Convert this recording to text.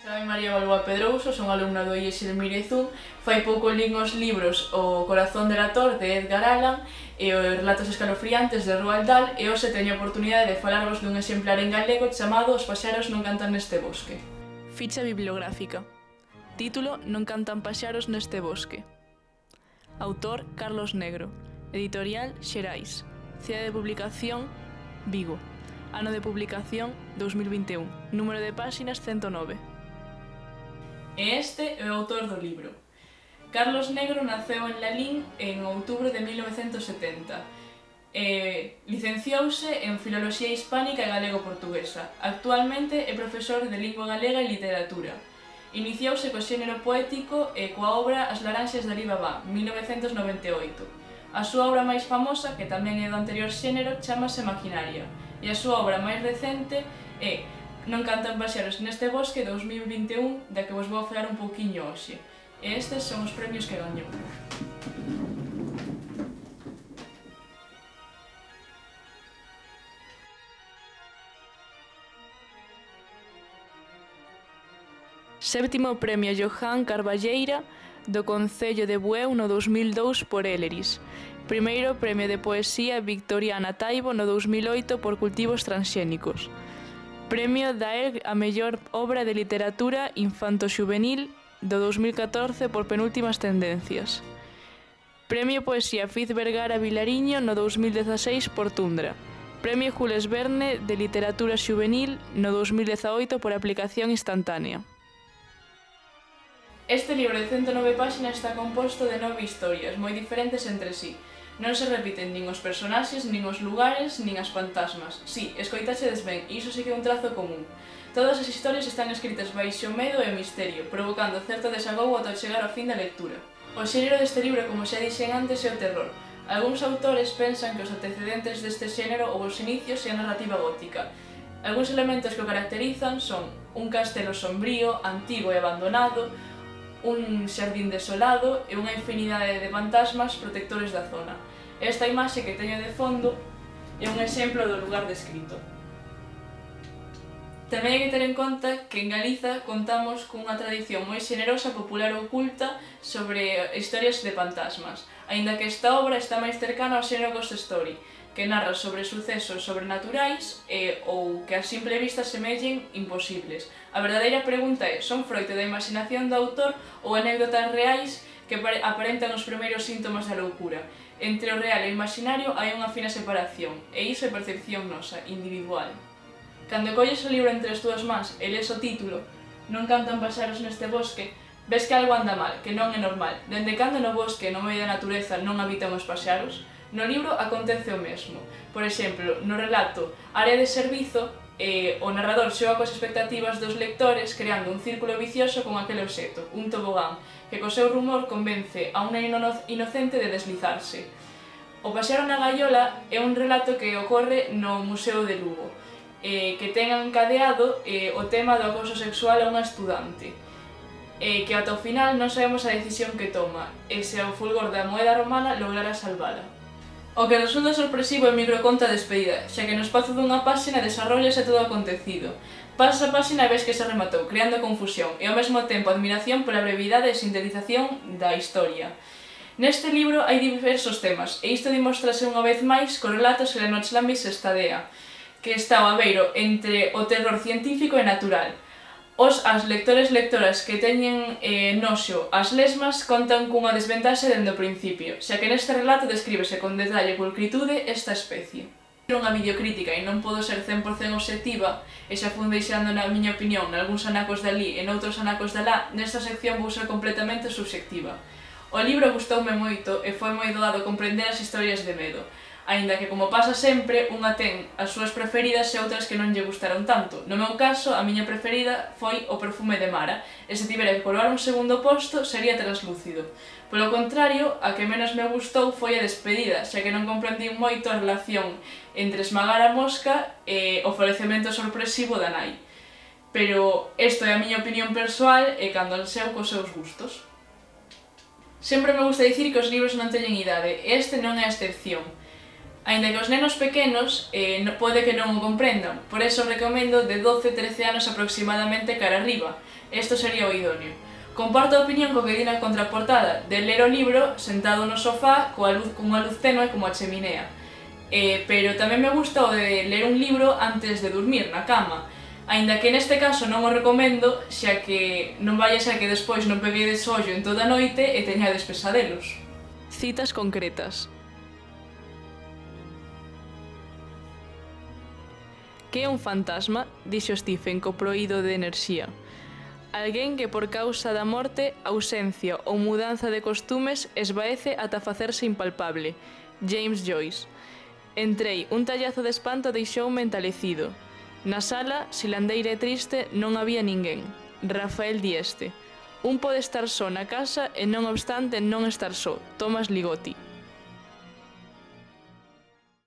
Soy María Balboa Pedrouso, son alumna do IES de Mirezún. Fai pouco lín os libros O corazón delator de Edgar Allan e os relatos escalofriantes de Roald Dahl e hoxe teño a oportunidade de falarvos dun exemplar en galego chamado Os paxaros non cantan neste bosque. Ficha bibliográfica. Título: Non cantan paxaros neste bosque. Autor: Carlos Negro. Editorial: Xerais. Cidade de publicación: Vigo. Ano de publicación: 2021. Número de páxinas: 109. E este é o autor do libro. Carlos Negro naceu en Lalín en outubro de 1970. Licenciouse en Filoloxía Hispánica e Galego-Portuguesa. Actualmente é profesor de Lingua Galega e Literatura. Iniciouse co xénero poético e coa obra As laranxas de Alibaba, 1998. A súa obra máis famosa, que tamén é do anterior xénero, chámase Maquinaria, e a súa obra máis recente é Non cantan paxaros neste bosque, 2021, da que vos vou falar un pouquiño hoxe. E estes son os premios que gañou. Séptimo premio Johan Carballeira do Concello de Bueu no 2002 por Elleris. Primeiro premio de poesía Victoriana Taibo no 2008 por Cultivos transxénicos. Premio Daer a mellor obra de literatura infanto-xuvenil do 2014 por Penúltimas tendencias. Premio Poesía Fiz Vergara Vilariño no 2016 por Tundra. Premio Jules Verne de literatura xuvenil no 2018 por Aplicación instantánea. Este libro de 109 páxinas está composto de 9 historias moi diferentes entre sí. Non se repiten nin os personaxes, nin os lugares, nin as fantasmas. Si, escoitaxedes ben, iso sí que é un trazo común. Todas as historias están escritas baixo medo e misterio, provocando certo desagougo ata chegar ao fin da lectura. O xénero deste libro, como xa dixen antes, é o terror. Algúns autores pensan que os antecedentes deste xénero ou os inicios é a narrativa gótica. Algúns elementos que o caracterizan son un castelo sombrío, antigo e abandonado, un xardín desolado e unha infinidade de fantasmas protectores da zona. Esta imaxe que teño de fondo é un exemplo do lugar descrito. Tamén hai que ter en conta que en Galiza contamos cunha tradición moi xenerosa, popular e oculta sobre historias de fantasmas, aínda que esta obra está máis cercana ao xénero Ghost Story, que narra sobre sucesos sobrenaturais ou que a simple vista semellen imposibles. A verdadeira pregunta é: son froito da imaginación do autor ou anécdotas reais que aparentan os primeiros síntomas da loucura? Entre o real e o imaginario hai unha fina separación, e iso é percepción nosa, individual. Cando colles o libro entre as túas mans e lees o título Non cantan paxaros neste bosque, ves que algo anda mal, que non é normal. Dende cando no bosque, no medio da natureza, non habitan os paxaros? No libro acontece o mesmo. Por exemplo, no relato Área de servizo, o narrador xoga coas expectativas dos lectores creando un círculo vicioso con aquele obxecto, un tobogán, que co seu rumor convence a unha inocente de deslizarse. O paxaro na gaiola é un relato que ocorre no Museo de Lugo, que ten encadeado o tema do acoso sexual a unha estudante, que ata o final non sabemos a decisión que toma, e se ao fulgor da moeda romana lograra salvala. O que resulta sorpresivo é o microconto a despedida, xa que no espazo dunha páxina desarrollase todo o acontecido. Pasas a páxina e ves que se rematou, creando confusión, e ao mesmo tempo admiración pola brevidade e sintetización da historia. Neste libro hai diversos temas, e isto dimóstrase unha vez máis co relato Se la noche lambis estadea, que está ao abeiro entre o terror científico e natural. As lectores-lectoras que teñen noxo as lesmas contan cunha desventaxe dende o principio, xa que neste relato descríbese con detalle e pulcritude esta especie. Unha videocrítica e non podo ser 100% obxectiva, e xa fun deixando na miña opinión nalgúns anacos dali e noutros anacos dalá, nesta sección vou ser completamente subxectiva. O libro gustoume moito e foi moi doado comprender as historias de medo, aínda que, como pasa sempre, unha ten as súas preferidas e outras que non lle gustaron tanto. No meu caso, a miña preferida foi O perfume de Mara, e se tivera que colocar un segundo posto, sería Translúcido. Polo contrario, a que menos me gustou foi A despedida, xa que non comprendín moito a relación entre esmagar a mosca e o falecemento sorpresivo da nai. Pero isto é a miña opinión persoal e cando anseo cos seus gustos. Sempre me gusta dicir que os libros non teñen idade, e este non é a excepción. Aínda que os nenos pequenos pode que non o comprendan, por eso recomendo de 12-13 anos aproximadamente cara arriba. Isto sería o idóneo. Comparto a opinión co que di na contraportada de ler o libro sentado no sofá cunha luz tenue como a cheminea. Pero tamén me gusta o de ler un libro antes de dormir, na cama. Aínda que neste caso non o recomendo, xa que non vai a ser que despois non peguedes ollo en toda a noite e teñades pesadelos. Citas concretas. Que é un fantasma? Dixo Stephen co proído de enerxía. Alguén que por causa da morte, ausencia ou mudanza de costumes esvaece ata facerse impalpable. James Joyce. Entrei, un tallazo de espanto deixoume entalecido. Na sala, silandeira e triste, non había ninguén. Rafael Dieste. Un pode estar só na casa e non obstante non estar só. Tomás Ligotti.